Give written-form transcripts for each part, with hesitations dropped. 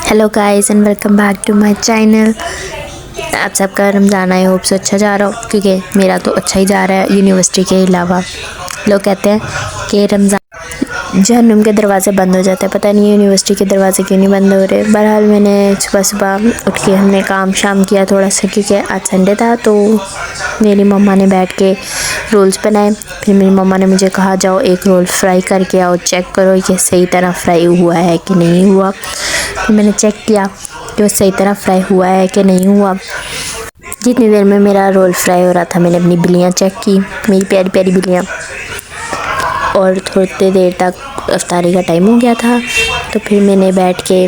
Hello guys and welcome back to my channel. आप सबका Ramzan I hope से अच्छा जा रहा हो, क्योंकि मेरा तो अच्छा ही जा रहा है। यूनिवर्सिटी के अलावा लोग कहते हैं कि रमज़ान जहन्नुम के दरवाज़े बंद हो जाते हैं, पता नहीं यूनिवर्सिटी के दरवाज़े क्यों नहीं बंद हो रहे। बहरहाल मैंने सुबह सुबह उठ के हमने काम शाम किया थोड़ा सा, क्योंकि आज संडे था। तो मेरी मम्मा ने बैठ के रोल्स बनाए। फिर मेरी मम्मा ने मुझे कहा जाओ एक रोल फ्राई करके आओ, चेक करो कि सही तरह फ्राई हुआ है कि नहीं हुआ। फिर मैंने चेक किया कि वो सही तरह फ्राई हुआ है कि नहीं हुआ। जितनी देर में मेरा रोल फ्राई हो रहा था मैंने अपनी बिल्लियाँ चेक की, मेरी प्यारी प्यारी बिल्लियाँ। और थोड़ी देर तक इफ्तारी का टाइम हो गया था, तो फिर मैंने बैठ के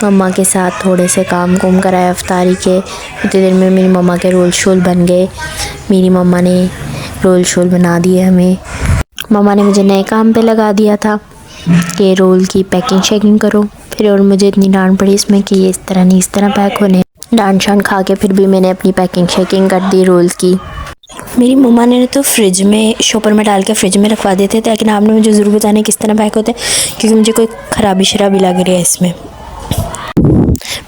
मम्मा के साथ थोड़े से काम कुम कराया इफ्तारी के। उतनी देर में मेरी मम्मा के रोल शोल बन गए। मेरी मम्मा ने रोल शोल बना दिए हमें। मम्मा ने मुझे नए काम पे लगा दिया था कि रोल की पैकिंग शैकिंग करो। फिर और मुझे इतनी डांट पड़ी इसमें कि ये इस तरह नहीं, इस तरह पैक होने। डांट शांट खा के फिर भी मैंने अपनी पैकिंग शैकिंग कर दी रोल्स की। मेरी मम्मा ने तो फ्रिज में शॉपर में डाल के फ्रिज में रखवा देते थे, लेकिन आपने मुझे ज़रूर बताना किस तरह पैक होते हैं, क्योंकि मुझे कोई ख़राबी शराबी लग रही है इसमें।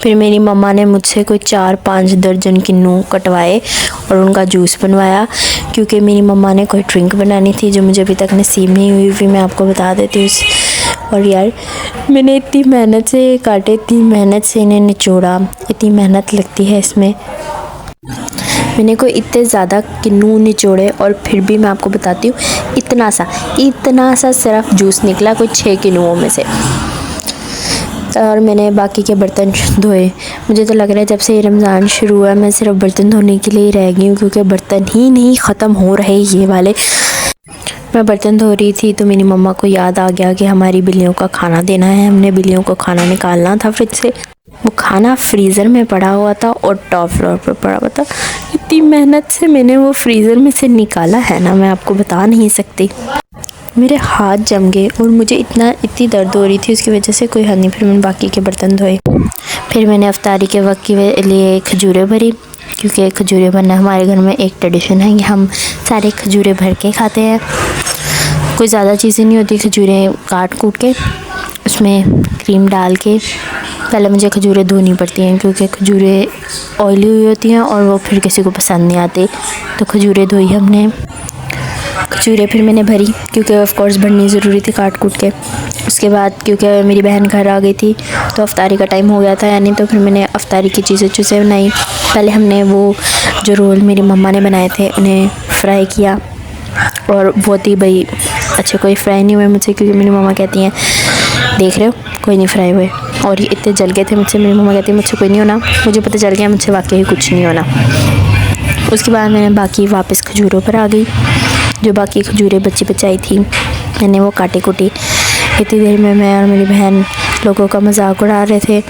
फिर मेरी मम्मा ने मुझसे कोई 4-5 दर्जन किन्नू कटवाए और उनका जूस बनवाया, क्योंकि मेरी मम्मा ने कोई ड्रिंक बनानी थी जो मुझे अभी तक नसीब नहीं हुई। फिर मैं आपको बता देती हूँ। और यार मैंने इतनी मेहनत से काटे, इतनी मेहनत से इन्हें निचोड़ा, इतनी मेहनत लगती है इसमें। मैंने कोई इतने ज़्यादा किन्नू निचोड़े और फिर भी मैं आपको बताती हूँ इतना सा सिर्फ जूस निकला कोई 6 किन्नुओं में से। और मैंने बाकी के बर्तन धोए। मुझे तो लग रहा है जब से रमज़ान शुरू हुआ मैं सिर्फ बर्तन धोने के लिए रह गई हूँ, क्योंकि बर्तन ही नहीं ख़त्म हो रहे ये वाले। मैं बर्तन धो रही थी तो मेरी मम्मा को याद आ गया कि हमारी बिल्लियों का खाना देना है। हमने बिल्लियों को खाना निकालना था फ्रिज से। वो खाना फ्रीज़र में पड़ा हुआ था और टॉप फ्लोर पर पड़ा हुआ था। इतनी मेहनत से मैंने वो फ्रीज़र में से निकाला है ना, मैं आपको बता नहीं सकती। मेरे हाथ जम गए और मुझे इतनी दर्द हो रही थी, उसकी वजह से कोई हद नहीं। फिर मैंने बाकी के बर्तन धोए। फिर मैंने इफ्तारी के वक्त के लिए खजूरें भरी, क्योंकि खजूरें भरना हमारे घर में एक ट्रेडिशन है कि हम सारे खजूरें भर के खाते हैं। कोई ज़्यादा चीज़ें नहीं होती, खजूरें काट कूट के उसमें क्रीम डाल के। पहले मुझे खजूरें धोनी पड़ती हैं, क्योंकि खजूरें ऑयली हुई होती हैं और वो फिर किसी को पसंद नहीं आती। तो खजूरें धोई हमने, खजूरें फिर मैंने भरी, क्योंकि ऑफ कोर्स भरनी ज़रूरी थी काट कूट के। उसके बाद क्योंकि मेरी बहन घर आ गई थी तो अफ्तारी का टाइम हो गया था यानी, तो फिर मैंने अफ्तारी की चीज़ें बनाई। पहले हमने वो जो रोल मेरी मम्मा ने बनाए थे उन्हें फ्राई किया, और बहुत ही भाई अच्छे कोई फ्राई नहीं हुए मुझसे, क्योंकि मेरी मम्मा कहती हैं देख रहे हो कोई नहीं फ्राई हुए। और ये इतने जल गए थे मुझसे। मेरी मम्मा कहती है मुझसे कोई नहीं होना। मुझे पता चल गया मुझसे वाकई कुछ नहीं होना। उसके बाद मैंने बाकी वापस खजूरों पर आ गई। जो बाकी खजूरें बचाई थी मैंने वो काटी कुटी। इतनी देर में मैं और मेरी बहन लोगों का मजाक उड़ा रहे थे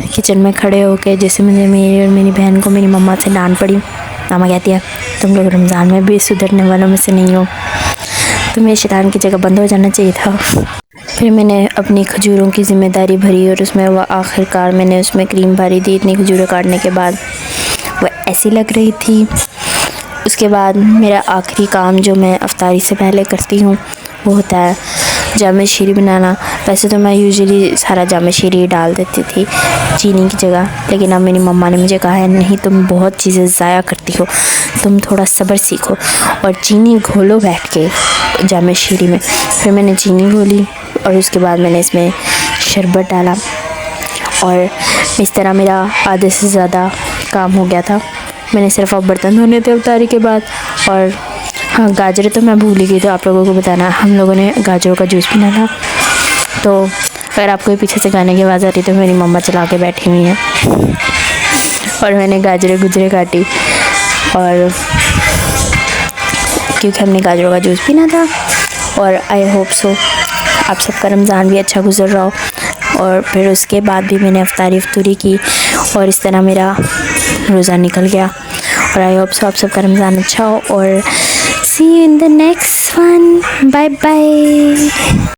किचन में खड़े होकर, जैसे मुझे मेरी और मेरी बहन को मेरी मम्मा से डांट पड़ी। मामा कहती है तुम लोग रमज़ान में भी सुधरने वालों में से नहीं हो, तुम्हें शैतान की जगह बंद हो जाना चाहिए था। फिर मैंने अपनी खजूरों की ज़िम्मेदारी भरी और उसमें वह आखिरकार मैंने उसमें क्रीम भरी थी। इतनी खजूरें काटने के बाद वह ऐसी लग रही थी। उसके बाद मेरा आखिरी काम जो मैं अफ्तारी से पहले करती हूँ वो होता है जामे शीरी बनाना। वैसे तो मैं यूजुअली सारा जामे शीरी डाल देती थी चीनी की जगह, लेकिन अब मेरी मम्मा ने मुझे कहा है नहीं तुम बहुत चीज़ें ज़ाया करती हो, तुम थोड़ा सब्र सीखो और चीनी घोलो बैठ के जामे शीरी में। फिर मैंने चीनी घोली और उसके बाद मैंने इसमें शरबत डाला, और इस तरह मेरा आधे से ज़्यादा काम हो गया था। मैंने सिर्फ अब बर्तन धोने थे इफ्तारी के बाद। और हाँ, गाजरें तो मैं भूल ही गई, तो आप लोगों को बताना हम लोगों ने गाजरों का जूस बनाना। तो अगर आपको पीछे से गाने की आवाज़ आ रही तो मेरी मम्मा चला के बैठी हुई हैं और मैंने गाजरें गुजरे काटी, और क्योंकि हमने गाजरों का जूस पीना था। और आई होप सो आप सबका रमज़ान भी अच्छा गुजर रहा हो। और फिर उसके बाद भी मैंने इफ्तारी की और इस तरह मेरा रोज़ा निकल गया। और आई होप सो आप सबका रमज़ान अच्छा हो, और see you in the next one. Bye bye.